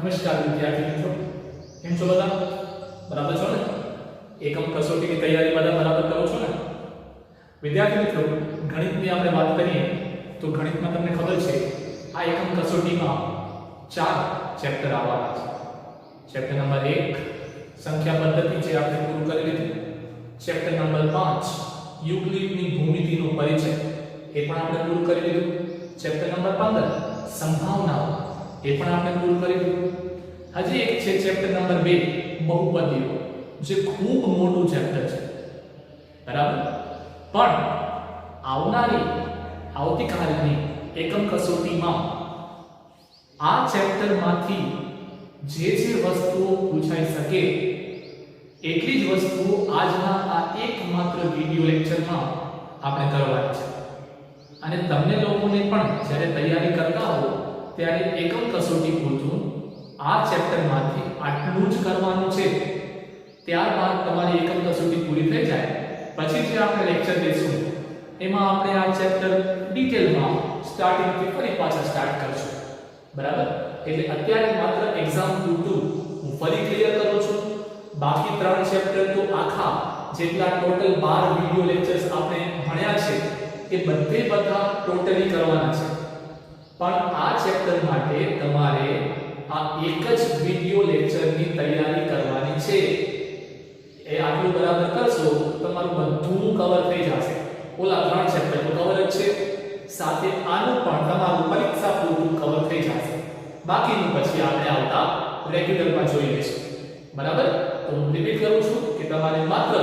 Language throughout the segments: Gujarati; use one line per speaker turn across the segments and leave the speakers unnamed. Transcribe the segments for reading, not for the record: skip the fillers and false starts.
નમસ્કાર વિદ્યાર્થી મિત્રો, કેમ છો બધા? બરાબર છો ને? એકમ કસોટીની તૈયારી બધા બરાબર કરો છો ને? વિદ્યાર્થી મિત્રો, ગણિતની આપણે વાત કરીએ તો ગણિતમાં તમને ખબર છે આ એકમ કસોટીમાં 4 ચેપ્ટર આવવાના છે. ચેપ્ટર નંબર 1 સંખ્યા પદ્ધતિ જે આપણે પૂરું કરી લીધું. ચેપ્ટર નંબર 5 યુક્લિડની ભૂમિતિનો પરિચય એ પણ આપણે પૂરું કરી લીધું. ચેપ્ટર નંબર 15 સંભાવનાઓ એ પણ આપણે પૂરું કરી દીધું. હજી એક છે ચેપ્ટર નંબર 2 બહુપદીઓ, જે ખૂબ મોટું ચેપ્ટર છે. બરાબર? પણ આવતીકાલની એકમ કસોટીમાં આ ચેપ્ટરમાંથી જે વસ્તુઓ પૂછાઈ શકે એટલી જ વસ્તુઓ આજના આ એકમાત્ર વિડિયો લેક્ચરમાં આપણે કરવાની છે. અને તમને લોકોને પણ જ્યારે તૈયારી કરતા હો ત્યારે એકમ કસોટી પૂરતું આ ચેપ્ટરમાંથી આટલું જ કરવાનું છે. ત્યારબાદ તમારી એકમ કસોટી પૂરી થઈ જાય પછી જે આપણે લેક્ચર લઈશું એમાં આપણે આ ચેપ્ટર ડિટેલમાં સ્ટાર્ટિંગથી ફરી પાછા સ્ટાર્ટ કરશું. બરાબર? એટલે અત્યારે માત્ર એક્ઝામ પૂરતું હું ફરી ક્લિયર કરું છું. બાકી 3 ચેપ્ટર તો આખા જેટલા ટોટલ 12 વિડિયો લેક્ચર્સ આપણે ભણ્યા છે એ બધા ટોટલી કરવાના છે. પણ આ ચેપ્ટર માટે તમારે આ એક જ વિડિયો લેક્ચરની તૈયારી કરવાની છે. એ આટલું બરાબર કરશો તમારું બધું કવર થઈ જશે. ઓલા 3 ચેપ્ટર તો કવર જ છે, સાથે આનું પણ તમારું પરીક્ષા પૂરતું કવર થઈ જશે. બાકીનું પછી આપણે આવતા રેગ્યુલરમાં જોઈ લઈશું. બરાબર? તો હું રિપીટ કરું છું કે તમારે માત્ર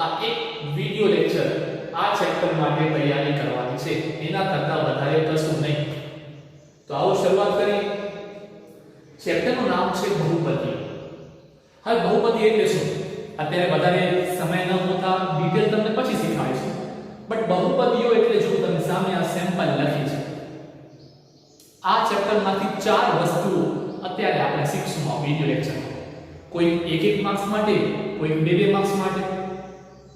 આ એક વિડિયો લેક્ચર આ ચેપ્ટર માટે તૈયારી કરવાની છે, એના કરતાં વધારે કશું નહીં. તો આવો શરૂઆત કરી. ચેપ્ટરનું નામ છે બહુપદી. હવે બહુપદી એટલે શું? અત્યારે વધારે સમય ન હોતા ડિટેલ તમને પછી શીખવાડીશું. બટ બહુપદીઓ એટલે જો તમે સામે આ સેમ્પલ લખી છે, આ ચેપ્ટરમાંથી 4 વસ્તુઓ અત્યારે આપણે શીખશું આ વિડિયો લેક્ચરમાં. કોઈ 1 માર્ક્સ માટે, કોઈ 2 માર્ક્સ માટે.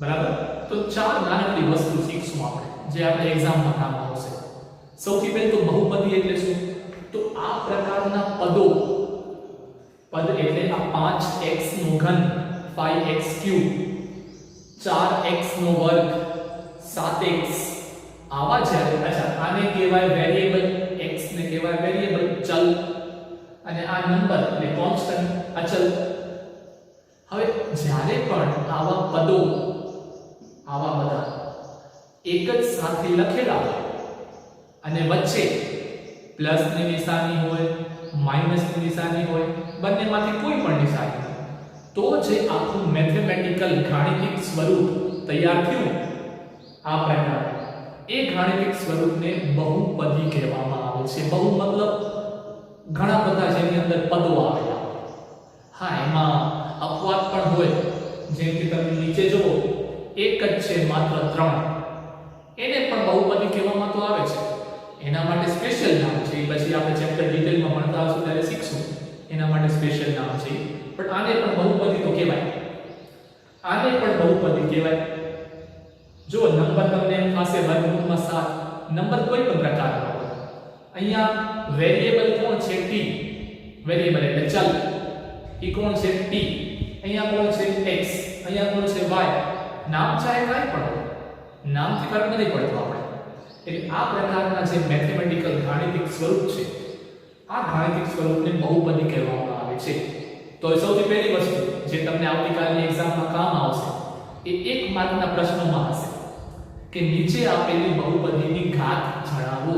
બરાબર? તો 4 નાનકડી વસ્તુ શીખશું આપણે, જે આપણે એક્ઝામમાં કામ આવશે. સૌથી પહેલું તો બહુપદી એટલે શું? તો આ પ્રકારના પદો, પદ એટલે આ 5x નો ઘન 5x ક્યુબ 4x નો વર્ગ 7x આવા જ્યારે આને કહેવાય વેરીએબલ, x ને કહેવાય વેરીએબલ ચલ, અને આ નંબર એટલે કોન્સ્ટન્ટ અચલ. હવે જ્યારે પણ આવા પદો આવા બધા એક જ સાથે લખેલા અને વચ્ચે પ્લસ ની નિશાની હોય, માઈનસ ની નિશાની હોય, બંનેમાંથી કોઈ પણ નિશાની, તો જે આખું મેથેમેટિકલ ગાણિતિક સ્વરૂપ તૈયાર થયું આ પ્રકાર, એ ગાણિતિક સ્વરૂપને બહુપદી કહેવામાં આવે છે. બહુ મતલબ ઘણા બધા જેની અંદર પદો આવેલા. હા, એમાં અપવાદ પણ હોય. જેમ કે તમે નીચે જુઓ, એક જ છે માત્ર 3, એને પણ બહુપદી કહેવામાં તો આવે છે. એના માટે સ્પેશિયલ નામ છે, પછી આપણે ચેપ્ટર ડિટેલમાં ભણતા હશું ત્યારે શીખશું. એના માટે સ્પેશિયલ નામ છે, પણ આને પણ બહુપદી તો કહેવાય. આને પણ બહુપદી કહેવાય. જો નંબર તમને પાસે વર્ગમૂળમાં 7, નંબર કોઈ પણ પ્રકારનો હોય. અહીંયા વેરીએબલ કોણ છે? t. વેરીએબલ એટલે ચલ. ઈ કોણ છે? t. અહીંયા કોણ છે? x. અહીંયા કોણ છે? y. નામ ચાહે કાંઈ પણ હોય, નામથી ફરક નથી પડતો આપણે. એટલે આ પ્રકારના જે મેથેમેટિકલ ગાણિતિક સ્વરૂપ છે, આ ગાણિતિક સ્વરૂપને બહુપદી કહેવામાં આવે છે. તો સૌથી પહેલી વસ્તુ જે તમને આવતીકાલની એક્ઝામમાં કામ આવશે એ 1 માર્કના પ્રશ્નોમાં હશે કે નીચે આપેલી બહુપદીની ઘાત જણાવો.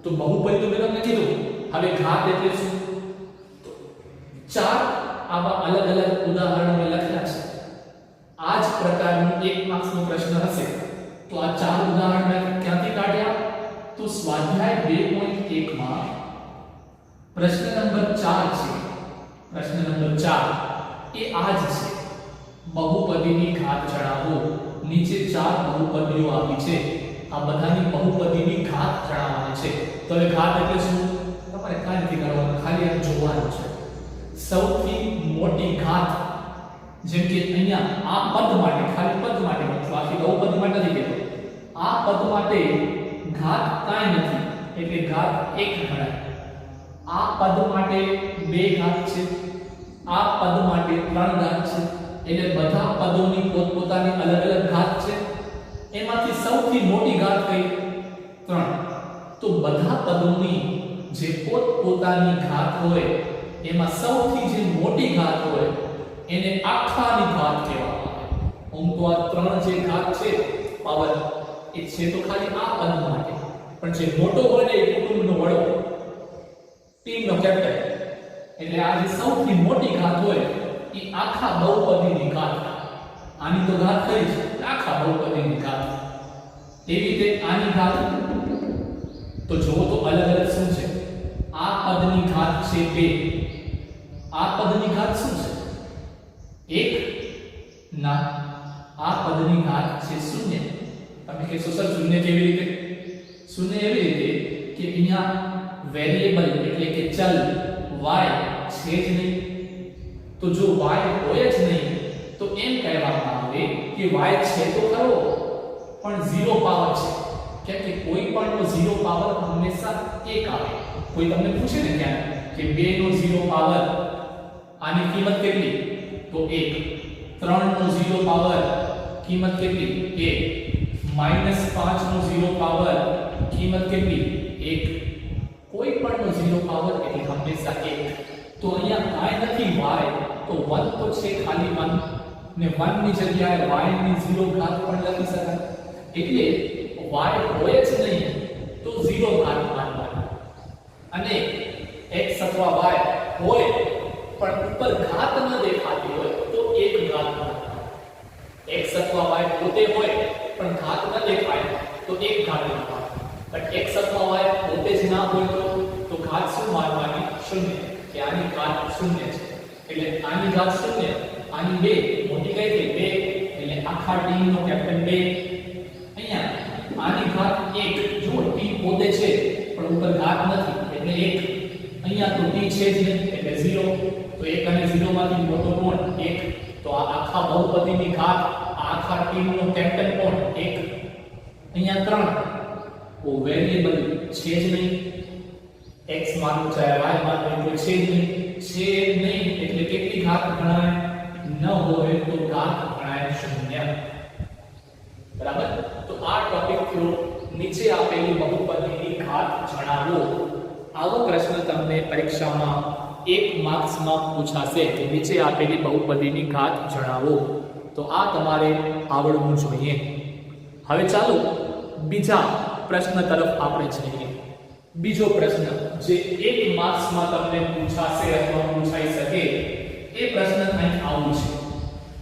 તો બહુપદી તો મેં તમને કીધું. હવે ઘાત એટલે શું? તો 4 આવા અલગ અલગ ઉદાહરણો મેં લખ્યા છે. આ જ પ્રકારનું 1 માર્ક્સનો પ્રશ્ન હશે. તો આ 4 ઉદાહરણ મેં ક્યાંથી કાઢ્યા? તો સ્વાધ્યાય 2.1 માં પ્રશ્ન નંબર 4 છે. પ્રશ્ન નંબર 4 એ આ જ છે. બહુપદીની ઘાત જણાવો. નીચે 4 બહુપદીઓ આપી છે. આ બધાની બહુપદીની ઘાત જણાવવાની છે. તો હવે ઘાત એટલે શું? તમારે કાંઈ નથી કરવાનું, ખાલી આ જોવાનું છે. સૌથી મોટી ઘાત, જેમ કે અહીંયા આ પદ માટે, ખાલી પદ માટે, બાકી બહુપદી માટે નથી કહેતો. આ પદ માટે ઘાત કાંઈ નથી, એટલે ઘાત 1 ગણાય. આ પદ માટે 2 ઘાત છે, આ પદ માટે 3 ઘાત છે, એટલે બધા પદોની પોતપોતાની અલગ અલગ ઘાત છે. એમાંથી સૌથી મોટી ઘાત કઈ? 3. તો બધા પદોની જે પોતપોતાની ઘાત હોય એમાં સૌથી જે મોટી ઘાત હોય એને આખાની ઘાત કહેવામાં આવે. આમ તો આ 3 જે ઘાત છે પાવર એ છે તો ખાલી આ પદ માટે, પણ જે મોટો હોય ને એ કુટુંબનો વડો, ટીમનો કેપ્ટન, એટલે આ જે સૌથી મોટી ઘાત હોય એ આખા બહુપદીની ઘાત. આની તો ઘાત કરી છે, આખા બહુપદીની ઘાત. એવી રીતે આની ઘાત તો જુઓ તો અલગ અલગ શું છે. આ પદની ઘાત છે 2, આ પદની ઘાત શું છે? 1 ના, આ પદની ઘાત છે 0. તમે કહેશો સર શૂન્ય કેવી રીતે? શૂન્ય એવી રીતે કે અહીંયા વેરિયેબલ એટલે કે ચલ y છે જ નહીં. તો જો y હોય જ નહીં તો એમ કહેવામાં આવે કે y છે તો ખરો પણ 0 પાવર છે. કેમ કે કોઈ પણ નો 0 પાવર હંમેશા 1 આવે. કોઈ તમને પૂછે ને ક્યાં કે 2 નો 0 પાવર આની કિંમત કેટલી? તો 1. 3 નો 0 પાવર કિંમત કેટલી? 1. -5 નો 0 પાવર કિંમત કેટલી? 1. કોઈ પણ નો 0 પાવર એટલે હંમેશા 1. તો અહીંયા કાંઈ નથી y તો 1 તો છે ખાલી 1 ને 1 ની જગ્યાએ y ની 0 ઘાત પણ લખી શકાય. એટલે y હોય જ નહીં તો 0 ઘાત માનવાનો, અને x અથવા y હોય પણ ઉપર ઘાત ન દેખાતી હોય તો 1 ઘાત માનવાનો. x અથવા y પોતે હોય પણ ઘાત ન દેખાય તો 1 ઘાત માનવાનો. પણ x અથવા y પોતે જ ના હોય તો ઘાત શું માનવાની? 0. કે આની ઘાત 0 છે. એટલે આની ઘાત 0, આની 2 મોટી કઈ થઈ? 2. એટલે આખા ટીમનો કેપ્ટન 2. અહીંયા આની ઘાત 1, જો ટી પોતે છે પણ ઉપર ઘાત નથી એટલે 1. અહીંયા તો ટી છે જ નહીં એટલે 0. તો 1 અને 0 માંથી મોટો કોણ? 1. તો આ આખા બહુપદીની ઘાત, આખા ટીમનો કેપ્ટન કોણ? 1. અહીંયા 3 ઓ વેરિયેબલ છે જ નહીં, x માનો ચાહે y માનો તો છે જ નહીં. છે નહીં એટલે કેટલી ઘાત ગણાય? ન હોય તો ઘાત ગણાય 0. બરાબર. તો આ ટોપિક થ્રુ નીચે આપેલી બહુપદીની ઘાત જણાવો. આવો પ્રશ્ન તમને પરીક્ષામાં 1 માર્ક્સમાં પૂછાશે કે નીચે આપેલી બહુપદીની ઘાત જણાવો. તો આ તમારે આવડવું જોઈએ. હવે ચાલો બીજા પ્રશ્ન તરફ આપણે જઈએ. બીજો પ્રશ્ન જે 1 માર્ક્સમાં તમને પૂછાશે અથવા પૂછાઈ શકે એ પ્રશ્ન કંઈક આવું છે.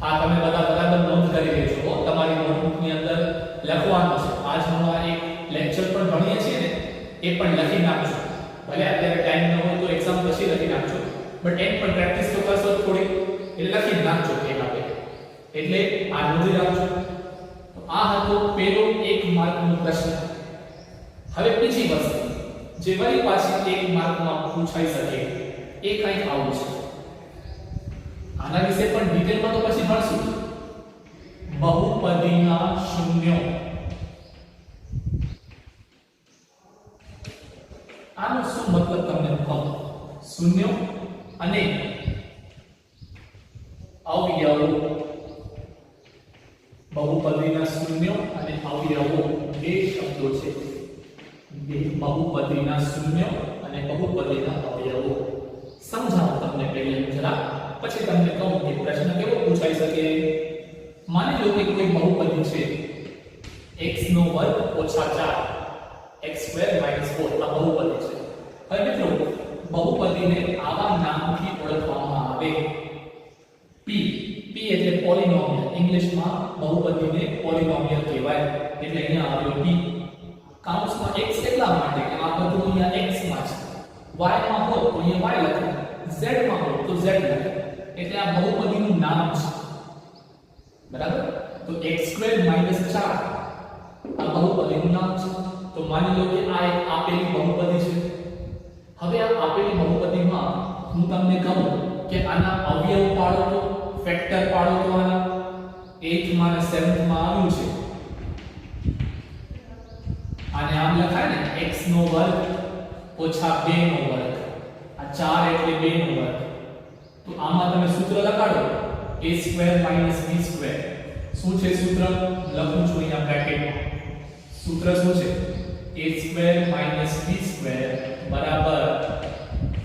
આ તમે બધા બરાબર નોંધ કરી લેજો. તમારી નોટબુકની અંદર લખવાનું છે. આજનો આ એક લેક્ચર પણ ભણીએ છીએ ને એ પણ લખી નાખજો. ભલે અત્યારે ટાઈમ ન હોય તો એક્ઝામ પછી લખી નાખજો, બટ એમ પણ પ્રેક્ટિસ તો કરશો થોડી એટલે લખી નાખજો એક આપે. એટલે આ નોંધી રાખજો. તો આ હતો પહેલો 1 માર્કનો પ્રશ્ન. હવે બીજી વસ્તુ જે વળી પાછી 1 માર્કમાં પૂછાઈ શકે એ કંઈક આવું છે. આના વિશે પણ ડિટેલમાં તો પછી ભણશું. બહુપદીના શૂન્યો. આનો શું મતલબ તમને કહું. શૂન્યો અને અવયવો. બહુપદીના શૂન્યો અને અવયવો બે શબ્દો છે. બહુપદીના શૂન્યો અને બહુપદીના અવયવો. સમજાવું તમને પહેલા જરા, પછી તમને કહું કે પ્રશ્ન કેવો પૂછાઈ શકે. માની લો કે કોઈ બહુપદી છે x નો વર્ગ ઓછા 4 x સ્ક્વેર માઈનસ 4 આ બહુપદી છે. હવે મિત્રો બહુપદીને આવા નામથી ઓળખવામાં આવે. p એટલે પોલિનોમિયલ. ઇંગ્લિશમાં બહુપદીને પોલિનોમિયલ કહેવાય. એટલે અહીંયા આવ્યો p. કાઉન્સમાં x એટલા માટે કે આ બધું અહીંયા x માં છે. y માં હોય તો અહીંયા y લખાય, z માં હોય તો z લખાય. એટલે આ બહુપદીનું નામ છે. બરાબર. તો x² - 4 આ બહુપદીનું નામ છે. તો માની લો કે આ એક આપેલી બહુપદી છે. હવે આ આપેલી બહુપદીમાં હું તમને કહું કે આના અવયવ પાડો તો, ફેક્ટર પાડો તો આના 8th માં અને 7th માં આવ્યું છે. આને આમ લખાય ને x નો વર્ગ ઓછા 2 નો વર્ગ. 4 એટલે 2 નો વર્ગ. તો આમાં તમે સૂત્ર લગાડો a² - b². શું છે સૂત્ર? લખું છું અહીંયા બ્રેકેટમાં. સૂત્ર શું છે? a² - b² બરાબર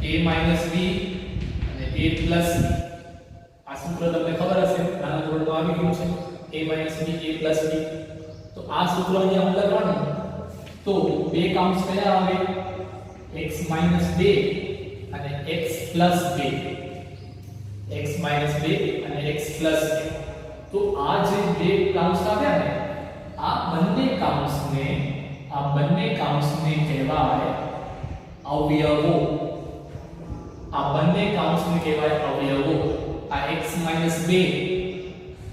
a - b અને a + b. આ સૂત્ર તમને ખબર હશે, નાના ધોરણમાં આવી ગયું છે a - b a + b. તો આ સૂત્ર અહીંયા લગાડવાનું. તો બે કાઉન્ટ્સ કયા આવે? x - 2 અને x + 2. x - 2 અને x + 2. તો આ જે બે કાઉન્ટ્સ આવ્યા ને, આ બંને કાઉન્ટ્સને કહેવાય અવયવો. આ બંને કાઉન્ટ્સને કહેવાય અવયવો. આ x - 2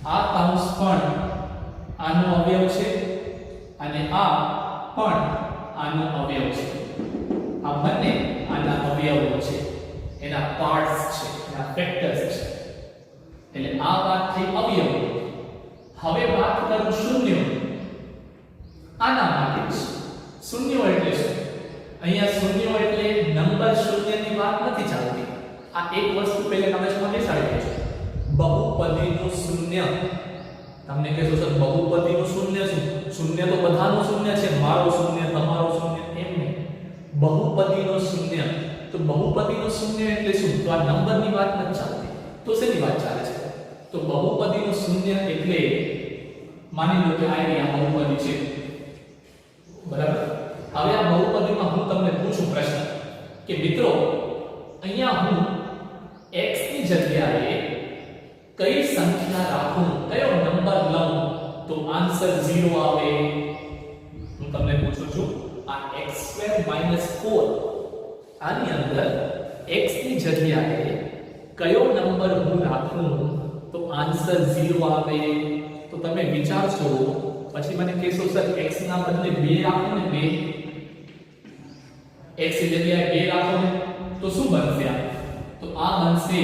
આ કાઉન્ટ્સ પણ આનો અવયવ છે અને આ પણ આનો અવયવ છે. આ બંને આના અવયવો છે, એના પાર્ટ્સ છે, એના ફેક્ટર્સ છે. એટલે આ વાત થઈ અવયવો. હવે વાત કરું શૂન્યો. આના માટે શૂન્યો એટલે શું? અહીંયા શૂન્યો એટલે નંબર શૂન્યની વાત નથી ચાલતી. આ એક વસ્તુ પહેલા સમજમાં બેસાડી દેજો. બહુપદીનું શૂન્ય. તમને કહેશો સર બહુપદીનું શૂન્ય શું? શૂન્ય તો બધાનું શૂન્ય છે, મારો શૂન્ય, તમારો શૂન્ય એમ નહીં. બહુપદીનું શૂન્ય. તો બહુપદીનું શૂન્ય એટલે શું? તો આ નંબરની વાત નથી ચાલતી. તો શેની વાત ચાલે છે? તો બહુપદીનું શૂન્ય એટલે માની લો કે આ બહુપદી છે, બરાબર? હવે આ બહુપદીમાં હું તમને પૂછું પ્રશ્ન કે મિત્રો અહીંયા હું x ની જગ્યાએ કઈ સંખ્યા રાખું, કયો નંબર લઉં તો આન્સર 0 આવે? હું તમને પૂછું છું આ x² - 4 આની અંદર x ની જગ્યાએ કયો નંબર હું રાખું તો આન્સર 0 આવે? તો તમે વિચારશો પછી મને કહેશો સર x ના બદલે 2 રાખો ને, 2 x ની જગ્યાએ 2 રાખો ને તો શું બનશે? તો આ બનશે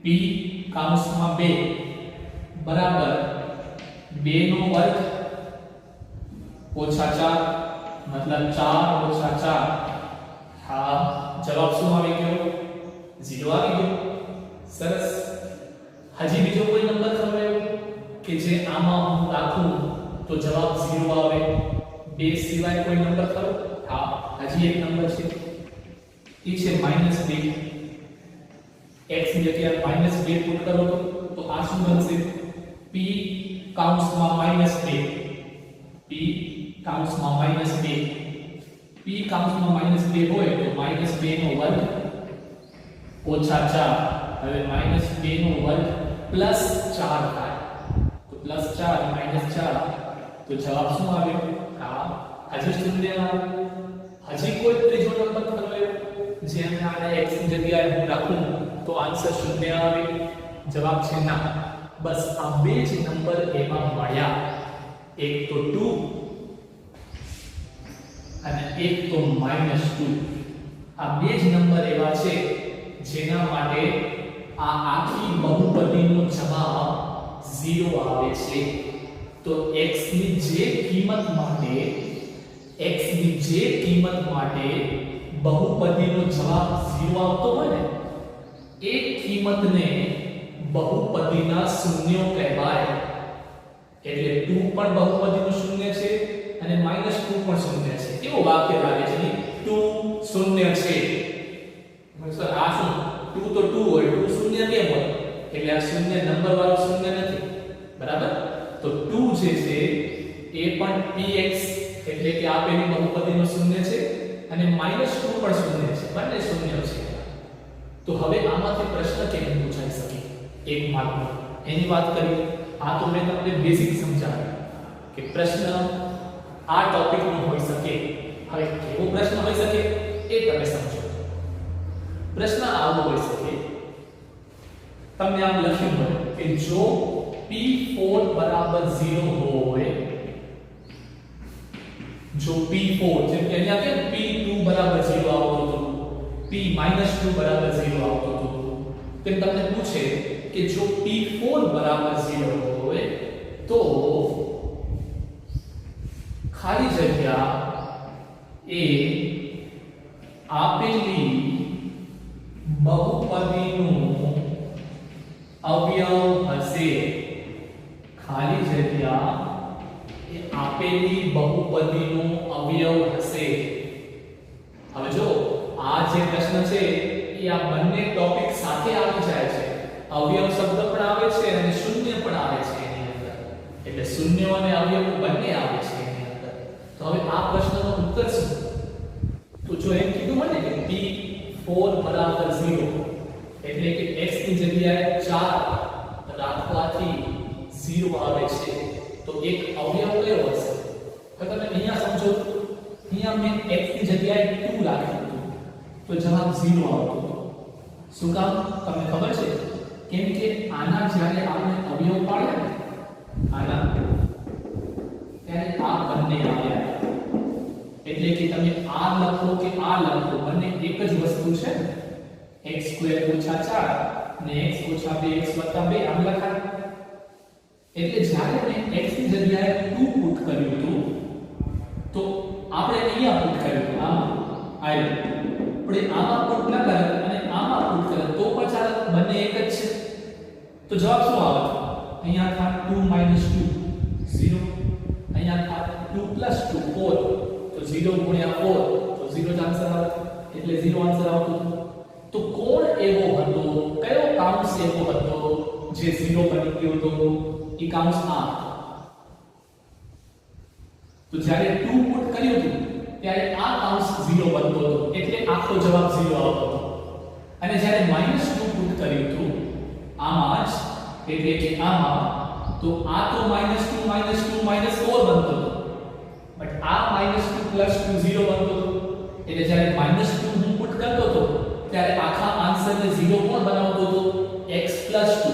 p - 2 બરાબર 2 નો વર્ગ ઓછા 4 મતલબ 4 ઓછા 4. હા, જવાબ શું આવી ગયો? 0 આવી ગયો. સરસ. હજી બીજો કોઈ નંબર ખબર કે જે આમાં હું રાખું તો જવાબ 0 આવે? 2 સિવાય કોઈ નંબર ખરો? હા, હજી એક નંબર છે, એ છે -2. x ની જગ્યાએ -2 પુટ કરો તો આ શું બનશે? p - 2. p - 2. p - 2 હોય તો -2 નો વર્ગ ઓછા 4. હવે -2 નો વર્ગ પ્લસ 4 થાય. તો +4 -4 તો જવાબ શું આવ્યો? હા, હજી શૂન્ય આવે. હજી કોઈ ત્રીજો નંબર ખરો જેને આને x ની જગ્યાએ હું રાખું તો આન્સર 0 આવે? જવાબ છે ના. બસ આ બે જ નંબર એમાં મળ્યા. એક તો 2 અને એક તો -2. આ બે જ નંબર એવા છે જેના માટે આ આખી બહુપદીનો જવાબ 0 આવે છે. તો x ની જે કિંમત માટે બહુપદીનો જવાબ 0 આવતો હોય ને એ કિંમતને બહુપદીના શૂન્યો કહેવાય. એટલે 2 પણ બહુપદીનું શૂન્ય છે અને -2 પણ શૂન્ય છે. કેવું વાક્ય લાગે છે ને? 2 શૂન્ય છે. સર આ શું? 2 તો 2 હોય, 2 શૂન્ય કેમ હોય? એટલે આ શૂન્ય નંબર વાળું શૂન્ય નથી, બરાબર? તો 2 જે છે એ પણ px એટલે કે આપેલી બહુપદીનું શૂન્ય છે અને -2 પણ શૂન્ય છે, બંને શૂન્ય છે. તો હવે આમાંથી પ્રશ્ન કેમ પૂછાઈ શકે? એક માત્ર એની વાત કરીએ. આ તો મેં તમને બેઝિક સમજાવ્યું કે પ્રશ્ન આ ટોપિકનો હોઈ શકે. હવે કેવો પ્રશ્ન હોઈ શકે એ તમે સમજો. પ્રશ્ન આવો હોઈ શકે, તમને આમ લખ્યું હોય કે જો p4 = 0 હોય, જો p4 જેમ કે અહીંયા કેમ p2 = 0 આવતો હતો, p - 2 = 0 આવતો હતો, તેમ તમને પૂછે કે જો p4 = 0 હોય તો ખાલી જગ્યા એ આપેલી ખાલી જગ્યા એ આપેલી બહુપદીનો અવયવ હશે. હવે જો આ જે પ્રશ્ન છે એ આ બંને ટોપિક સાથે આવી જાય છે. અવયવ શબ્દ પણ આવે છે અને શૂન્ય પણ આવે છે એની અંદર. એટલે શૂન્ય અને અવયવ બંને આવે છે એની અંદર. તો હવે આ પ્રશ્નનો ઉત્તર શું? તો જો એમ કીધું હોય ને કે p4 બરાબર 0 એટલે કે x ની જગ્યાએ 4 રાખવાથી 0 આવે છે, તો એક અવયવ કયો હશે? તો તમે અહીંયા સમજો, અહીંયા મેં x ની જગ્યાએ 2 રાખ્યું હતું તો જવાબ 0 આવતો. શું કામ તમને ખબર છે? કેમ કે આના જ્યારે આપણે અવયવ પાડ્યા ને આના, ત્યારે આ બંને આવ્યા. એટલે કે તમે આ લખો કે આ લખો, બંને એક જ વસ્તુ છે. x² - 4 અને x - 2x + 2 આમ લખાય. એટલે જ્યારે મેં x ની જગ્યાએ 2 પુટ કર્યું હતું તો આપણે અહીંયા પુટ કર્યું હતું આમાં આઈ, આપણે આમાં પુટ ન કરે અને આમાં પુટ કરે તો પણ ચાલે, બંને એક જ છે. તો જવાબ શું આવે? અહીંયા થાય 2 - 2 0, અહીંયા થાય 2 + 2 4, તો 0 * 4 તો 0 જ આન્સર આવે. એટલે 0 આન્સર આવતો. તો કોણ એવો હતો, કયો કાઉન્સ એવો હતો જે 0 બની ગયો હતો? એ કાઉન્સ આ. તો જ્યારે 2 પુટ કર્યું હતું ત્યારે આ કાઉન્સ 0 બનતો હતો, એટલે આખો જવાબ 0 આવતો હતો. અને જ્યારે -2 પુટ કર્યું હતું આમાં જ, એટલે કે આમાં, તો આ તો -2 - 2 - 4 બનતો હતો, બટ આ -2 + 2 0 બનતો હતો. એટલે જ્યારે -2 હું પુટ કરતો હતો ત્યારે આખા આન્સરને 0 કોણ બનાવતો હતો? x + 2.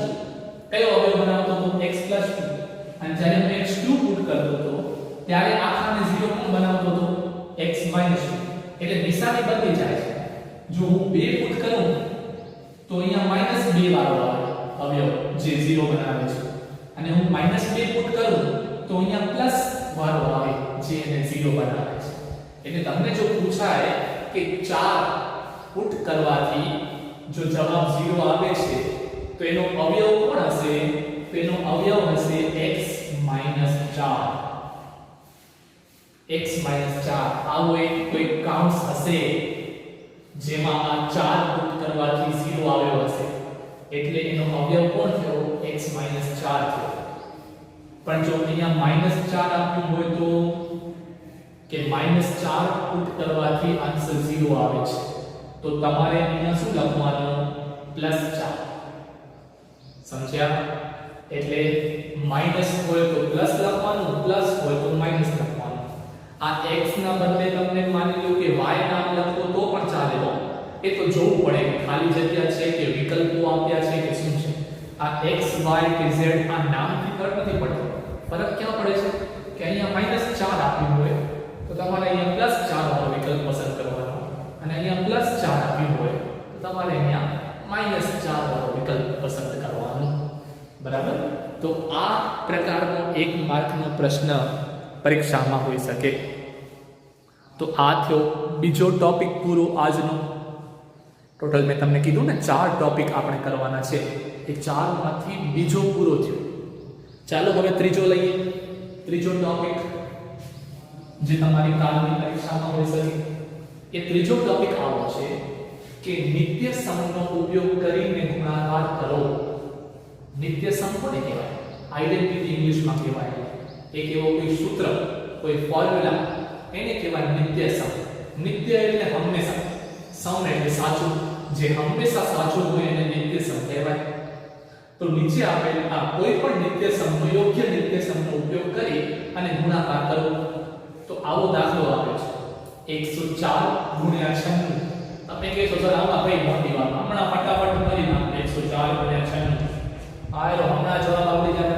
કયો અવયવ બનાવતો હતો? x + 2. અને જ્યારે હું x2 પુટ કરતો હતો ત્યારે આખાને 0 કોણ બનાવતો હતો? x - 2. એટલે નિશાની બદલી જાય છે. જો હું 2 પુટ કરું તો અહીંયા -2 વાળો આવે અવયવ જે 0 બનાવે છે, અને હું -2 પુટ કરું તો અહીંયા પ્લસ વાળો આવે જે એને 0 બનાવે છે. એટલે તમને જો પૂછાય કે 4 પુટ કરવાથી જો જવાબ 0 આવે છે તો એનો અવયવ કોણ હશે? તો એનો અવયવ હશે x - 4. x - 4 આવો એક કોઈ કાઉન્સ હશે જેમાં આ 4 પુટ કરવાથી 0 આવ્યો હશે, એટલે એનો અવયવ કોણ થયો? x - 4 થયો. પણ જો અહીંયા -4 આપ્યું હોય તો કે -4 પુટ કરવાથી આન્સર 0 આવે છે, તો તમારે અહીંયા શું લખવાનું? +4. સમજ્યા? એટલે માઈનસ હોય તો પ્લસ લખવાનું, પ્લસ હોય તો માઈનસ લખવાનું. આ x ના બદલે તમને માની લો કે y નામ લખો તો પણ ચાલે. એ તો જોવું પડે કે ખાલી જગ્યા છે કે વિકલ્પો આપ્યા છે કે શું છે. આ x y કે z આ નામથી ફરક નથી પડતો. ફરક ક્યાં પડે છે કે અહીંયા -4 આપ્યું હોય તો તમારે અહીંયા +4 વાળો વિકલ્પ પસંદ કરવાનો, અને અહીંયા +4 આપ્યું હોય તો તમારે અહીંયા -4 વાળો વિકલ્પ પસંદ કરવાનો. બરાબર? તો આ પ્રકારનો 1 માર્કનો પ્રશ્ન પરીક્ષામાં હોઈ શકે. તો આ થયો બીજો ટોપિક પૂરો આજનો. ટોટલ મેં તમને કીધું ને 4 ટોપિક આપણે કરવાના છે, એ 4 માંથી બીજો પૂરો થયો. ચાલો હવે ત્રીજો લઈએ. ત્રીજો ટોપિક જે તમારી કાલની પરીક્ષામાં હોઈ શકે, એ ત્રીજો ટોપિક આવો છે કે નિત્ય સમનો ઉપયોગ કરીને ગુણાકાર કરો. નિત્ય સમ કોને કહેવાય? આઇડેન્ટિટી ઇંગ્લિશમાં કહેવાય. એક એવો કોઈ સૂત્ર, કોઈ ફોર્મ્યુલા, એને કહેવાય નિત્ય સમ. નિત્ય એટલે હંમેશા, સમ એટલે સાચું, જે હંમેશા સાચું હોય એને નિત્ય સમ કહેવાય. તો નીચે આપેલ આ કોઈ પણ નિત્ય સમનો, યોગ્ય નિત્ય સમનો ઉપયોગ કરી અને ગુણાકાર કરો. તો આવો દાખલો આપ્યો છે 104 * 96. તમે કહેશો સર આમાં કઈ મોટી વાત, હમણાં ફટાફટ કરી નાખો 104 * 96. આયરો હમણાં જવાબ આવડી જાય.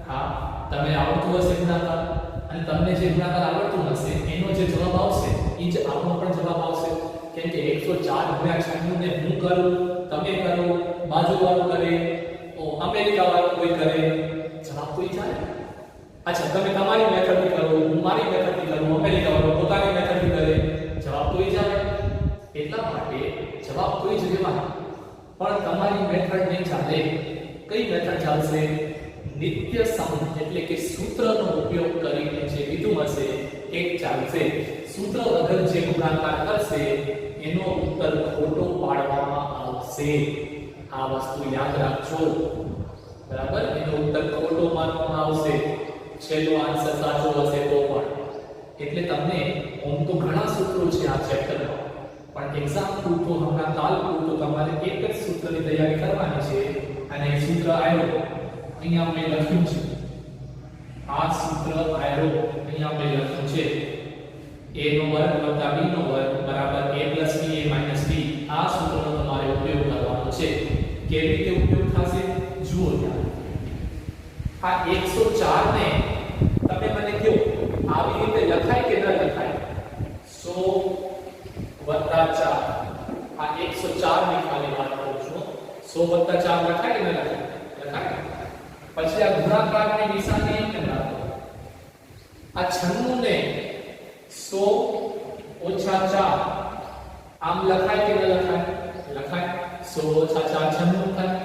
હા, તમને આવડતું હશે ગુણાકાર, અને તમને જે ગુણાકાર આવડતું હશે એનો જે જવાબ આવશે એ જ આપણો પણ જવાબ આવશે. કેમ કે 104 * 96 ને હું કરું, તમે કરો, બાજુવાળો કરે, અમેરિકા વાળો કોઈ કરે, જવાબ તો ઈ જાય. અચ્છા, તમે તમારી મેથડથી કરો, હું મારી મેથડથી કરું, અમેરિકા વાળો પોતાની મેથડથી કરે, જવાબ તો ઈ જાય. એટલા માટે જવાબ તો ઈ જ રહેવાનો, પણ તમારી મેથડ નહીં ચાલે. કઈ મેથડ ચાલશે? નિત્ય સમ એટલે કે સૂત્રનો ઉપયોગ કરીને જે વિધું હશે એ ચાલશે. સૂત્ર વગર જે ગુણાકાર કરશે એનો ઉત્તર ખોટો પાડવામાં આવશે. આ વસ્તુ યાદ રાખજો, બરાબર. એનો ઉત્તર ખોટો માનવામાં આવશે. છેલ્લો આન્સર સાચો હશે તો પણ. એટલે તમને ઓમ તો ઘણા સૂત્રો છે આ ચેપ્ટરમાં, પણ એક્ઝામ પૂરતું હમણાં કાલ પૂરતું તમારે એક જ સૂત્રની તૈયારી કરવાની છે. અને એ સૂત્ર આવ્યો અહીંયા મેં લખ્યું છે. આ સૂત્ર આવ્યો અહીંયા મેં લખ્યું છે a નો વર્ગ વત્તા b નો વર્ગ બરાબર a plus b a minus b. આ સૂત્રનો તમારે ઉપયોગ કરવાનો છે. કેવી રીતે ઉપયોગ થશે જુઓ ત્યાં. આ 104 ને તમે મને કહો આવી રીતે લખાય કે ન લખાય? 100 વત્તા 4. આ 104 ની ખાલી વાત કરું છું. 100 વત્તા 4 લખાય કે ન લખાય? લખાય. પછી આ ગુણાકારની નિશાની એમ કેમ રાખો? આ 96 ને 100 ઓછા 4 આમ લખાય કે ન લખાય? લખાય. 100 ઓછા 4 96 થાય.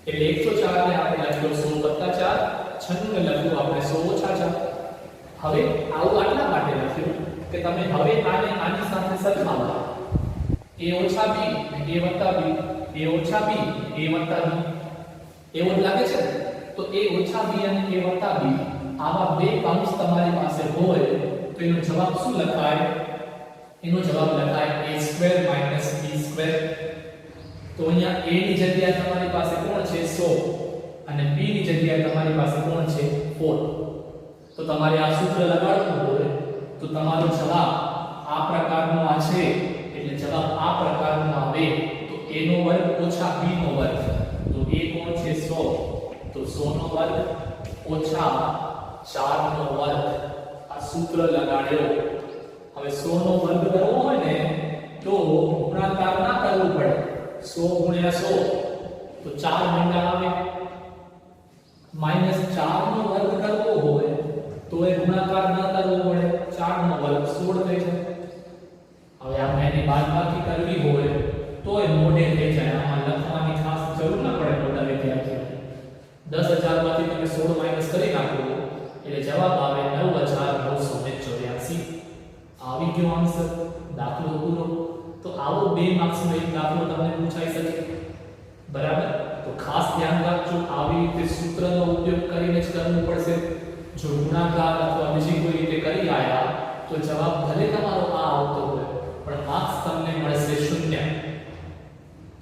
એટલે 104 ને આપણે લખ્યો 100 વત્તા 4, 96 ને લખ્યું આપણે 100 ઓછા 4. હવે આવું આટલા માટે લખ્યું કે તમે હવે આને આની સાથે સરખાવો. a ઓછા b અને a વત્તા b, a ઓછા b a વત્તા b. એવું જ લાગે છે તો a ઓછા b અને a વત્તા b આવા બે કૌંસ તમારી પાસે હોય તો એનો જવાબ શું લખાય? એનો જવાબ લખાય a² - b². તો અહીંયા a ની જગ્યાએ તમારી પાસે કોણ છે? 100 અને b ની જગ્યાએ તમારી પાસે કોણ છે? 4. તો તમારે આ સૂત્ર લગાડવું હોય તો તમારો જવાબ આ પ્રકારનો આ છે. એટલે જવાબ આ પ્રકારનો આવે તો a નો વર્ગ ઓછા b નો વર્ગ. તો a કોણ છે? 100. તો 100 નો વર્ગ ઓછા 4 નો વર્ગ. આ સૂત્ર લગાડ્યો. હવે 100 નો વર્ગ કરવો હોય ને તો ગુણાકાર ના કરવું પડે. 100 ગુણ્યા 100 તો 4 મહિના આવે. -4 નો વર્ગ કરવો હોય તો એ ગુણાકાર ન કરવો પડે. 4 નો વર્ગ 16 થઈ જાય. હવે આપણે એની બાદબાકી કરવી હોય તો એ મોઢે થઈ જાય. આમાં લખવાની ખાસ જરૂર ન પડે મોટા વિદ્યાર્થીઓ. 10000 માંથી તમે 16 માઈનસ કરી નાખો એટલે જવાબ આવે 9984. આવી ગયો આન્સર. દાખલો પૂરો. તો આવો 2 માર્ક્સનો એક દાખલો તમને પૂછાઈ શકે, બરાબર. તો ખાસ ધ્યાન રાખજો, આવી રીતે સૂત્રનો ઉપયોગ કરીને જ કરવું પડશે. જો ગુણાકાર અથવા બીજી કોઈ રીતે કરી આયા તો જવાબ ભલે તમારો આ આવતો હોય પણ માર્ક્સ તમને મળશે 0.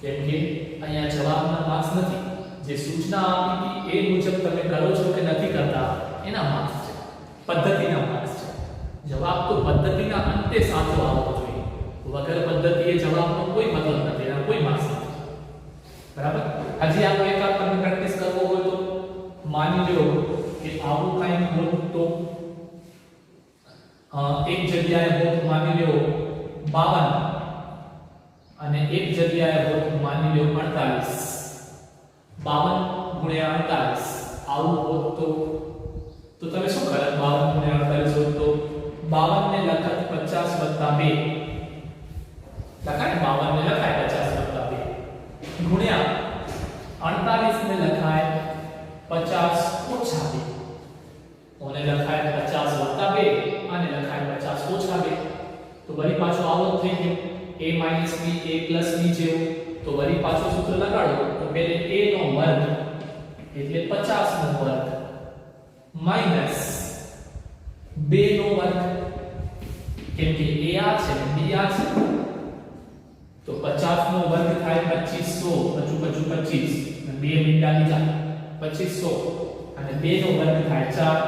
કેમ કે અહીંયા જવાબના માર્ક્સ નથી. જે સૂચના આપી હતી એ મુજબ તમે કરો છો કે નથી કરતા એના માર્ક્સ છે, પદ્ધતિના માર્ક્સ છે. જવાબ તો પદ્ધતિના અંતે સાચો આવવો જોઈએ. વગર પદ્ધતિએ જવાબનો કોઈ મતલબ નથી, એના કોઈ માર્ક્સ નથી, બરાબર. હજી આનો એકાદ તમે પ્રેક્ટિસ કરવો હોય તો માની લો કે આવું કંઈ હોત તો એક જગ્યાએ હોત માની લો 52 અને એક જગ્યાએ હોત માની લો 48. 52 ગુણ્યા 48 આવું હોત તો તમે શું કરત? 52 ગુણ્યા 48 હોત તો 52 ને લખાય 50 વત્તા 2 લખાય. 52 ને લખાય 50 વત્તા 2 ગુણ્યા 48 ને લખાય 50 ઓછા 2. ઓને લખાય 50 વત્તા 2 અને લખાય 50 ઓછા 2. તો વળી પાછો આવો જ થઈ ગયો a - b a + b જેવું. તો વળી પાછો સૂત્ર લગાડો તો પહેલે a નો વર્ગ એટલે 50 નો વર્ગ માઈનસ 2 નો વર્ગ. કેમ કે a આ છે b આ છે તો 50 નો વર્ગ થાય 2500. હજુ 25 અને 2 મીંડા લીધા 2500 અને 2 નો વર્ગ થાય 4.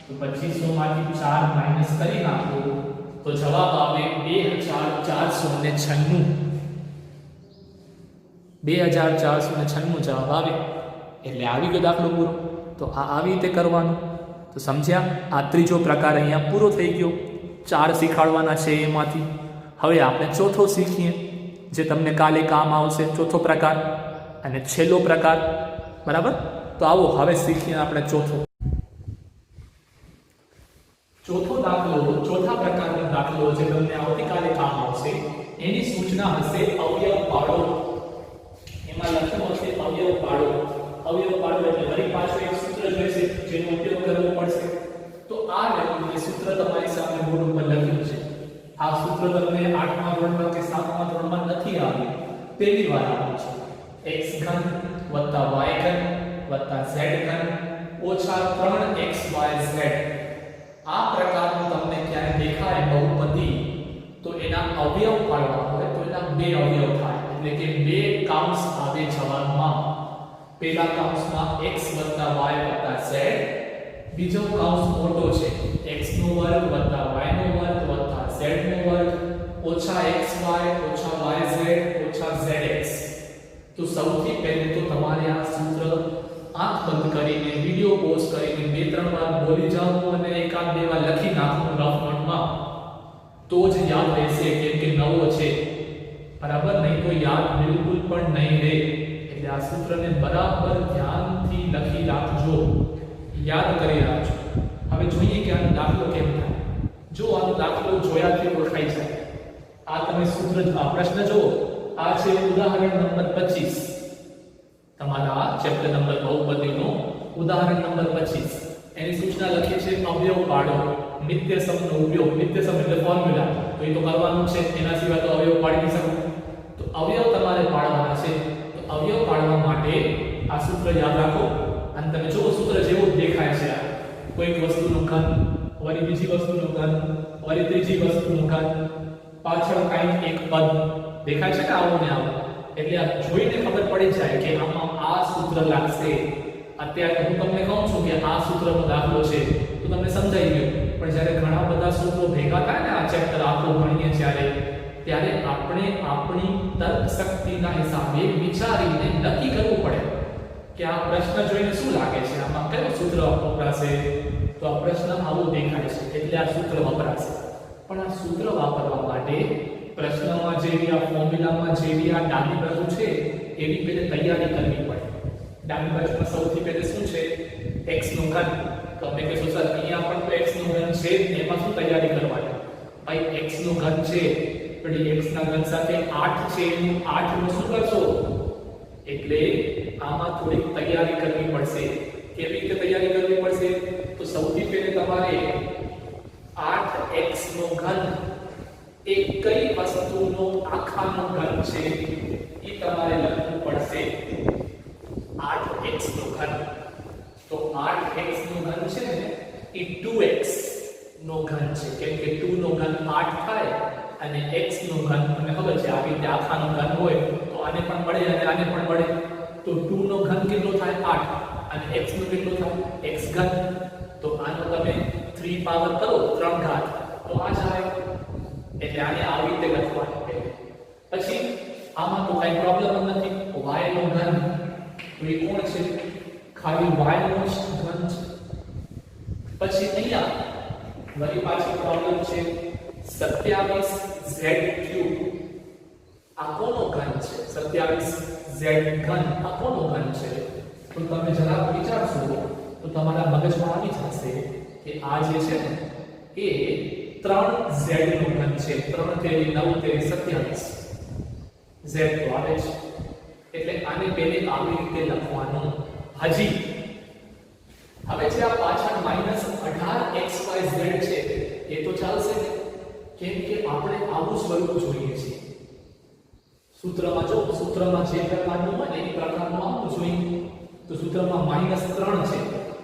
તો 2500 માંથી 4 માઈનસ કરી નાખો તો જવાબ આવે 2496. 2496 જવાબ આવે. એટલે આવી ગયો દાખલો પૂરો. તો આ આવી રીતે કરવાનું. તો સમજ્યા? આ ત્રીજો પ્રકાર અહીંયા પૂરો થઈ ગયો. 4 શીખવાડવાના છે એમાંથી. હવે આપણે ચોથો શીખીએ જે તમને કાલે કામ આવશે. ચોથો પ્રકાર અને છેલ્લો પ્રકાર, બરાબર. તો આવો હવે શીખીએ આપણે ચોથો દાખલો. ચોથા પ્રકારનો દાખલો જે તમને આવતીકાલે કામ આવશે એની સૂચના હશે અવયવ પાડો. એમાં લખ્યું હશે અવયવ પાડો. અવયવ પાડો એટલે વળી પાછું એક સૂત્ર જોઈશે જેનો ઉપયોગ કરવો પડશે. તો આ લેવલનું સૂત્ર તમારી સામે બોર્ડ ઉપર લખ્યું છે. આ સૂત્ર તમને 8મા ધોરણમાં કે 7મા ધોરણમાં નથી આવ્યું, પહેલી વાર આવ્યું છે. x ઘન y ઘન z ઘન ઓછા 3xyz. આ પ્રકારનું તમને ક્યારે દેખાય બહુપદી તો એના અવયવ પાડવા હોય તો એના બે અવયવ થાય એટલે કે બે કાઉન્સ આવે જવાબમાં. પહેલા કાઉન્સમાં x y z, બીજો કાઉન્સ મોટો છે x નો વર્ગ y નો વર્ગ z નો વર્ગ ઓછા xy ઓછા yz ઓછા zx. તો સૌથી પહેલે તો તમારે આ સૂત્ર આંખ બંધ કરીને વિડિયો પોઝ કરીને બે ત્રણ વાર બોલી જાઓ અને એકાદ બે વાર લખી નાખો રફ નોટમાં, તો જ યાદ રહેશે કેમ કે નવો છે. બરાબર, નહીં તો યાદ બિલકુલ પણ નહીં રહે. એટલે આ સૂત્રને બરાબર ધ્યાનથી લખી રાખજો, યાદ કરી રાખજો. હવે જોઈએ કે આનો દાખલો કેમ થાય. જો આનો દાખલો જોયાથી ઓળખાઈ જાય. આ તમે સૂત્ર આ પ્રશ્ન જુઓ, આ છે ઉદાહરણ નંબર 25 તમારા ચેપ્ટર નંબર બહુપદીનો ઉદાહરણ નંબર 25. એની સૂચના લખી છે અવયવ પાડો, નિત્યસમનો ઉપયોગ. નિત્યસમ એટલે ફોર્મ્યુલા, તો એ તો કરવાનું છે, એના સિવાય તો અવયવ પાડી નહીં શકો. તો અવયવ તમારે પાડવાના છે. તો અવયવ પાડવા માટે આ સૂત્ર યાદ રાખો અને તમે જુઓ સૂત્ર જેવું જ દેખાય છે. આ કોઈક વસ્તુનું ઘન, વળી બીજી વસ્તુનું ઘન, વળી ત્રીજી વસ્તુનું ઘન, પાછળ કાંઈક એક પદ દેખાય છે કે આવું ને આવું. એટલે આ જોઈને ખબર પડી જાય કે આમાં આ સૂત્ર લાગશે. અત્યારે હું તમને કહું છું કે આ સૂત્રનો દાખલો છે તો તમને સમજાઈ ગયું, પણ જ્યારે ઘણા બધા સૂત્રો ભેગા થાય ને આ ચેપ્ટર આખો ભણીએ ત્યારે આપણે આપણી તર્ક શક્તિના હિસાબે વિચારીને નક્કી કરવું પડે કે આ પ્રશ્ન જોઈને શું લાગે છે, આમાં કયો સૂત્ર વપરાશે. તો આ પ્રશ્ન આવો દેખાય છે એટલે આ સૂત્ર વપરાશે. પણ આ સૂત્ર વાપરવા માટે પ્રશ્નમાં જેવી આ ફોર્મ્યુલામાં જેવી આ ડાબી બાજુ છે એવી પહેલે તૈયારી કરવી પડે. ડાબી બાજુમાં સૌથી પહેલે શું છે, x નું ઘન. તો આપણે કહીશું સર અહીંયા પણ તો x નું ઘન છે, એમાં શું તૈયારી કરવાની? ભાઈ x નું ઘન છે એટલે x ના ઘન સાથે 8 છે, એનું 8 નું શું કરશો? એટલે આમાં થોડીક તૈયારી કરવી પડશે. કેવી રીતે તૈયારી કરવી પડશે? તો સૌથી પહેલે તમારે 8x નું ઘન એ કઈ વસ્તુનો આખાનો ઘન છે એ તમારે લખવું પડશે. 8x નું ઘન, તો 8x નું ઘન છે ને એ 2x નો ઘન છે, કેમ કે 2 નો ઘન 8 થાય અને x નું ઘન તમને ખબર છે આવી રીતે આખાનો ઘન હોય તો આને પણ મળે અને આને પણ મળે. તો 2 નો ઘન કેટલો થાય? 8. અને x નો કેટલો થાય? x ઘન. તો આનો તમે 3 પાવર કરો 3 ઘાત તો આ જાય. એટલે આને આવી રીતે લખવાનું. પછી આમાં તો કઈ પ્રોબ્લેમ નથી. y નો ઘન તો એ કોણ છે? ખાલી y નો જ ઘન છે. પછી અહીંયા વળી પાછી પ્રોબ્લેમ છે 27z3. આ કોનો ઘન છે? 27z ઘન આ કોનો ઘન છે? તો તમે જરા વિચારશો તો તમારા મગજમાં આવી જશે કે આ જે છે ને એ 3z નું ઘન છે. 3 તેરી 9 તેરી 27 z તો આવે છે. એટલે આને પહેલે આવી રીતે લખવાનું. હજી હવે જે આ પાછળ -18xyz છે એ તો ચાલશે ને, કેમ કે આપણે આવું સ્વરૂપ જોઈએ છીએ. સૂત્રમાં જો સૂત્રમાં જે પ્રકારનું હોય ને એ પ્રકારનું આવું જોઈએ. તો સૂત્રમાં -3 છે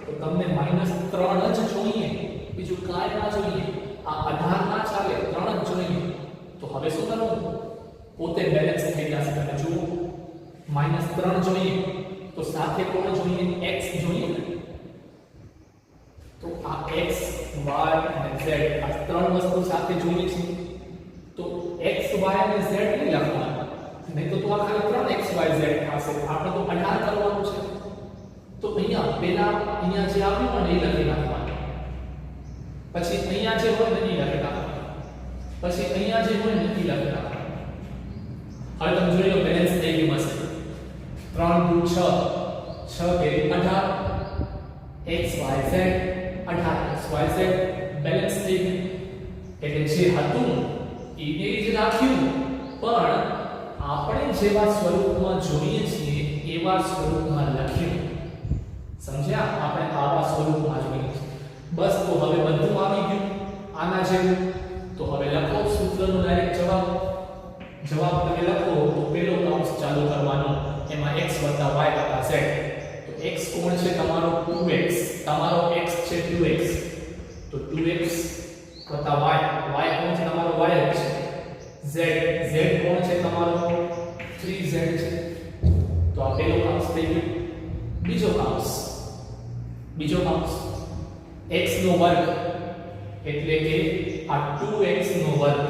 તો તમને -3 જ જોઈએ, બીજું કાંઈ ના જોઈએ. આ 18 ના ચાલે, 3 જ જોઈએ. તો હવે શું કરવું? પોતે બેલેન્સ થઈ જશે. તમે જુઓ -3 જોઈએ તો સાથે કોણ જોઈએ? x જોઈએ. તો આ x y અને z આ ત્રણ વસ્તુ સાથે જોઈએ છે. તો x y અને z નહીં લખવાનું, નહીં તો આ ખાલી 3xyz થશે. આપણે તો 18 કરવાનું છે. તો અહીંયા પહેલા અહીંયા જે આવ્યું હોય ને એ લખી નાખવાનું. પછી અહીંયા જે હોય ને એ લખી નાખવાનું. પછી અહીંયા જે હોય ને એ લખી નાખવાનું. હવે તમે જોઈ લો બેલેન્સ થઈ ગયું હશે. 3 2 6 6 કે 18 x y z 18xyz balance થઈ ગયું. એટલે જે હતું એને જ રાખ્યું, પણ આપણે જેવા સ્વરૂપમાં જોઈએ છીએ એવા સ્વરૂપમાં લખ્યું. સમજ્યા? આપણે આવા સ્વરૂપમાં જોઈએ છે. બસ તો હવે બધું આવી ગયું આના જેવું. તો હવે લખો સૂત્રનો ડાયરેક્ટ જવાબ તમે લખો તો પહેલો કૌંસ ચાલુ કરવાનો, એમાં x y z. તો x કોણ છે? તમારો 2x. તમારો x છે 2x, તો 2x y. y કોણ છે? તમારો y છે. z કોણ છે? તમારો 3z છે. તો આ પહેલો કૌંસ થઈ ગયો. બીજો કૌંસ x નો વર્ગ એટલે કે આ 2x નો વર્ગ.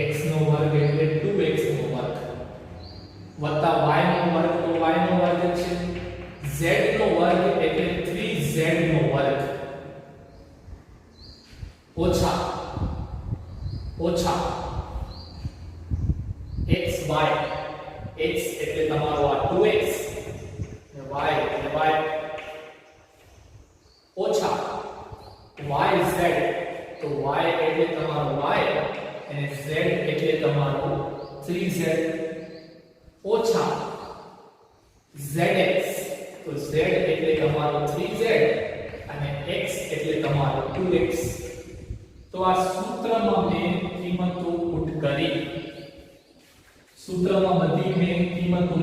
x નો વર્ગ એટલે 2x નો વર્ગ વત્તા y નો વર્ગ, તો y નો વર્ગ છે. z નો વર્ગ એટલે 3z નો વર્ગ ઓછા xy. x એટલે તમારો આ 2x અને y એટલે y ઓછા yz. તો y એટલે તમારો y અને z એટલે તમારો 3z ઓછા zx. તો z એટલે તમારો 3z અને x એટલે તમારો 2x. તો આ સૂત્રમાં મેં કિંમતો પુટ કરી. સૂત્રમાં બધી મેં કિંમતો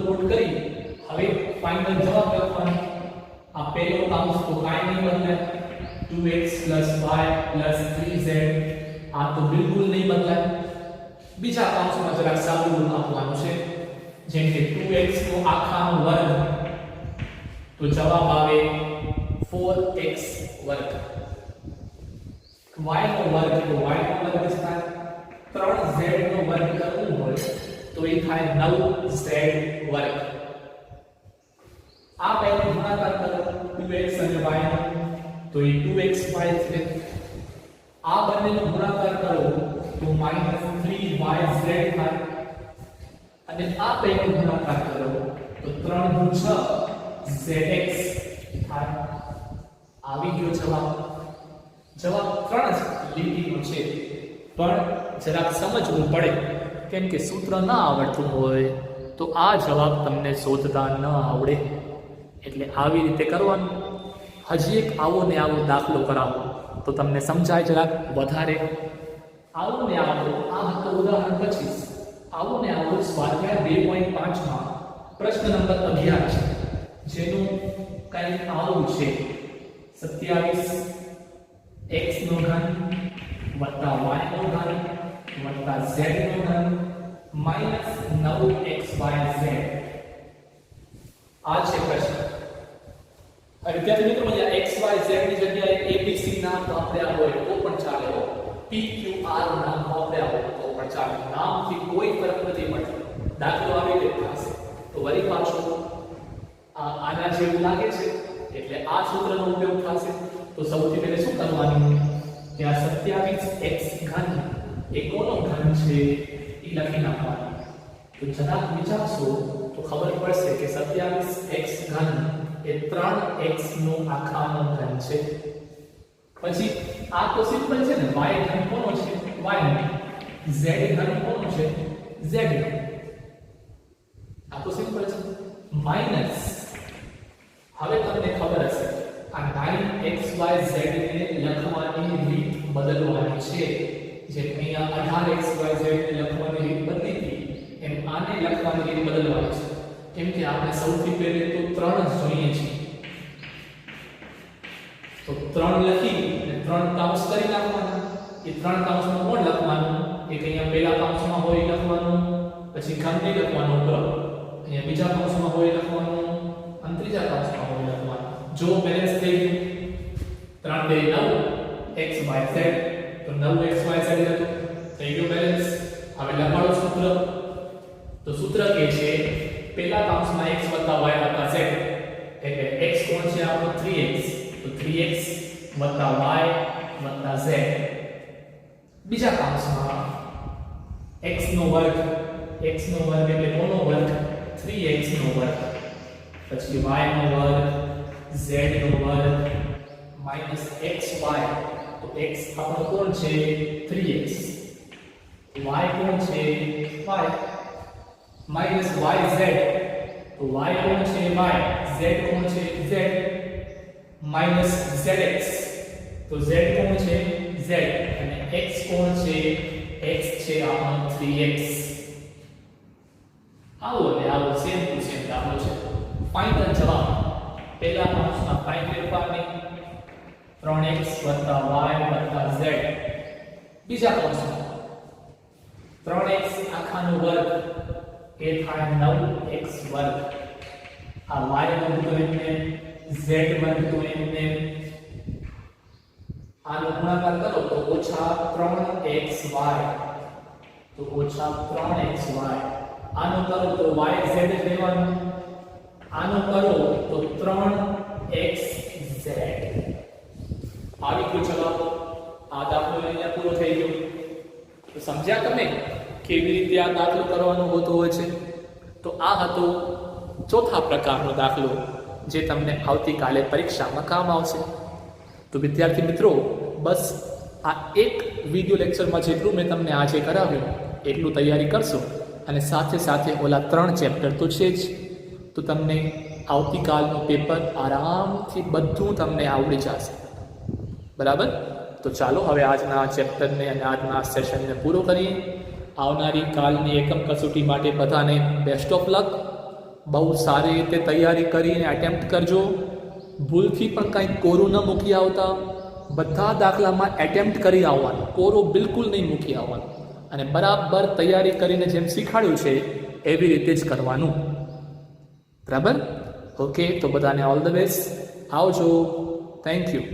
પુટ કરી. હવે ફાઇનલ જવાબ લખવાનો. આ પહેલો કૌંસ તો કાંઈ નહીં બદલાય, 2x y 3z. આ તો બિલકુલ નહીં બદલાય. બીજા કૌંસમાં જરાક સાદું આપવાનું છે, જેમ કે 2x નો આખાનો વર્ગ, તો જવાબ આવે 4x વર્ગ. y નો વર્ગ, તો y નો વર્ગ થાય 3z નો વર્ગ કરવું હોય તો એ થાય 9z વર્ગ. આ બેનો ગુણાકાર કરો 2x અને y નો, તો એ 2xy છે. આ બંનેનો ગુણાકાર કરો તો -3yz થાય. અને આ બેનો ગુણાકાર કરો તો 3 × 6 zx થાય. આવી ગયો જવાબ. જવાબ 3 જ લીટીનો છે, પણ જરાક સમજવું પડે, કેમ કે સૂત્ર ના આવડતું હોય તો આ જવાબ તમને શોધતા ન આવડે. એટલે આવી રીતે કરવાનું. હજી એક આવો ને આવો દાખલો કરાવો તો તમને સમજાય જરાક વધારે. આવો ને આવો, આ હતો ઉદાહરણ 25. આવો ને આવો સ્વાધ્યાય 2.5 માં પ્રશ્ન નંબર 11 છે, જેનું કંઈક આવું છે: 27 x નો ઘન વત્તા y નો ઘન વત્તા z નો ઘન માઈનસ 9xyz. આ છે પ્રશ્ન. હવે વિદ્યાર્થી મિત્રો, અહીંયા xyz ની જગ્યાએ abc નામ વાપર્યા હોય તો પણ ચાલે, pqr નામ વાપર્યા હોય તો પણ ચાલે. નામથી કોઈ ફરક નથી પડતો. દાખલો આવી રીતે થશે તો વળી પાછું આના જેવું લાગે છે એટલે આ સૂત્રનો ઉપયોગ થશે. તો સૌથી પહેલા શું કરવાનું કે આ 27x ઘન એ કોનો ઘન છે એ લખી નાખવાનું. તો જરાક વિચારશો તો ખબર પડશે કે 27x ઘન એ 3x નો આખાનો ઘન છે. પછી આ તો સિમ્પલ છે ને, y ઘન કોનો છે? y નો. z ઘન કોનો છે? z નો. આ તો સિમ્પલ છે. માઈનસ, હવે તમને ખબર હશે આ 9xyz ને લખવાની રીત બદલવાની છે. જેમ અહીંયા 18xyz ને લખવાની રીત બદલી હતી, એમ આને લખવાની રીત બદલવાની છે. કેમ કે આપણે સૌથી પહેલે તો 3 જ જોઈએ છીએ. તો 3 લખી અને 3 કૌંસ કરી નાખવાના. એ 3 કૌંસમાં કોણ લખવાનું? એક અહીંયા પહેલા કૌંસમાં હોય લખવાનું, પછી ઘનને લખવાનું ઉપર, અહીંયા બીજા કૌંસમાં હોય લખવાનું, અને ત્રીજા કૌંસમાં હોય લખવાનું. જો બેલેન્સ થઈ ગયું 3 2 9 xyz, તો 9xyz હતું, થઈ ગયું બેલેન્સ. હવે લખાડો સૂત્ર. તો સૂત્ર કે છે પહેલા કૌંસમાં x y z, એટલે x કોણ છે આપણો? 3x, તો 3x y z. બીજા કૌંસમાં x નો વર્ગ એટલે કોનો વર્ગ? 3x નો વર્ગ. પછી y નો વર્ગ, z નો વર્ગ માઈનસ xy, તો x આપણો કોણ છે? 3x. y કોણ છે? y માઇનસ વાય ઝેડ, તો વાય કોણ છે વાય, ઝેડ કોણ છે ઝેડ, માઇનસ ઝેડ એક્સ, તો ઝેડ કોણ છે ઝેડ, અને એક્સ કોણ છે એક્સ છે આપણો 3x. આવો ને આવો સેમ ટુ સેમ દાખલો છે. ફાઇનલ જવાબ પહેલા કૌંસમાં કાંઈ ફેરફાર નહીં, 3x + y + z. બીજા કૌંસમાં 3x આખાનો વર્ગ એ થાય 9x વર્ગ, આ y વર્ગ તો એમને, z વર્ગ તો એમને, આનો ગુણાકાર કરો તો -3xy, તો -3xy. આનો કરો તો yz લેવાનું, આનો કરો તો 3xz. આવી ગયો જવાબ. આ દાખલો અહીંયા પૂરો થઈ ગયો. તો સમજ્યા તમે કેવી રીતે આ દાખલો કરવાનો હોતો હોય છે? તો આ હતો ચોથા પ્રકારનો દાખલો જે તમને આવતીકાલે પરીક્ષામાં કામ આવશે. તો વિદ્યાર્થી મિત્રો, બસ આ એક વિડિયો લેક્ચરમાં જેટલું મેં તમને આજે કરાવ્યું એટલું તૈયારી કરશો, અને સાથે સાથે ઓલા 3 ચેપ્ટર તો છે જ, તો તમને આવતીકાલનું પેપર આરામથી બધું તમને આવડી જશે. બરાબર? તો ચાલો હવે આજના ચેપ્ટરને અને આજના સેશનને પૂરો કરીએ. આવનારી કાલની એકમ કસોટી માટે બધાને બેસ્ટ ઓફ લક. બહુ સારી રીતે તૈયારી કરીને એટેમ્પ્ટ કરજો. ભૂલથી પણ કાંઈ કોરું ન મૂકી આવતા. બધા દાખલામાં એટેમ્પ્ટ કરી આવવાનું, કોરો બિલકુલ નહીં મૂકી આવવાનું, અને બરાબર તૈયારી કરીને જેમ શીખવાડ્યું છે એવી રીતે જ કરવાનું. બરાબર? ઓકે, તો બધાને ઓલ ધ બેસ્ટ. આવજો. Thank you.